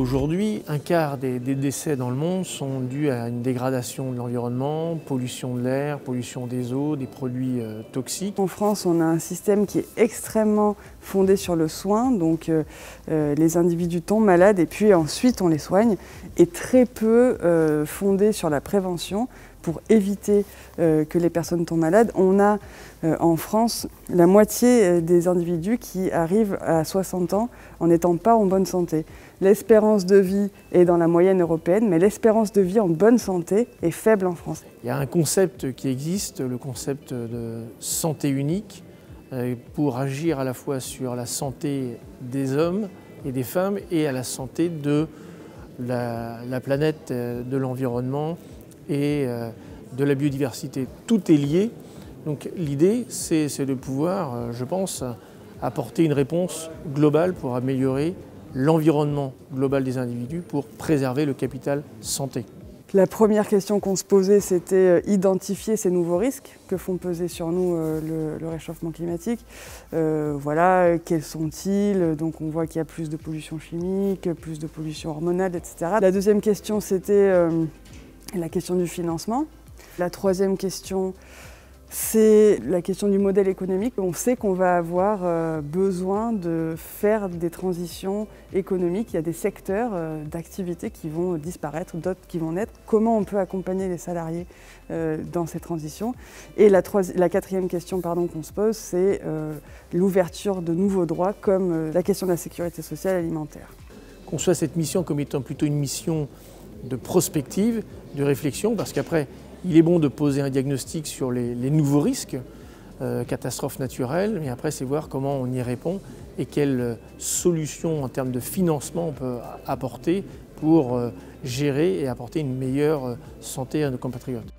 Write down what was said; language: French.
Aujourd'hui, un quart des décès dans le monde sont dus à une dégradation de l'environnement, pollution de l'air, pollution des eaux, des produits toxiques. En France, on a un système qui est extrêmement fondé sur le soin, donc les individus tombent malades et puis ensuite on les soigne, et très peu fondé sur la prévention pour éviter que les personnes tombent malades. On a en France la moitié des individus qui arrivent à 60 ans en n'étant pas en bonne santé. L'espérance de vie est dans la moyenne européenne, mais l'espérance de vie en bonne santé est faible en France. Il y a un concept qui existe, le concept de santé unique, pour agir à la fois sur la santé des hommes et des femmes et à la santé de la planète, de l'environnement et de la biodiversité. Tout est lié. Donc l'idée, c'est de pouvoir, je pense, apporter une réponse globale pour améliorer l'environnement global des individus, pour préserver le capital santé. La première question qu'on se posait, c'était identifier ces nouveaux risques que font peser sur nous le réchauffement climatique. Voilà, quels sont-ils? Donc on voit qu'il y a plus de pollution chimique, plus de pollution hormonale, etc. La deuxième question, c'était la question du financement. La troisième question, c'est la question du modèle économique. On sait qu'on va avoir besoin de faire des transitions économiques. Il y a des secteurs d'activité qui vont disparaître, d'autres qui vont naître. Comment on peut accompagner les salariés dans ces transitions? Et la quatrième question qu'on se pose, c'est l'ouverture de nouveaux droits, comme la question de la sécurité sociale et alimentaire. Qu'on soit cette mission comme étant plutôt une mission de prospective, de réflexion, parce qu'après, il est bon de poser un diagnostic sur les nouveaux risques, catastrophes naturelles, mais après c'est voir comment on y répond et quelles solutions en termes de financement on peut apporter pour gérer et apporter une meilleure santé à nos compatriotes.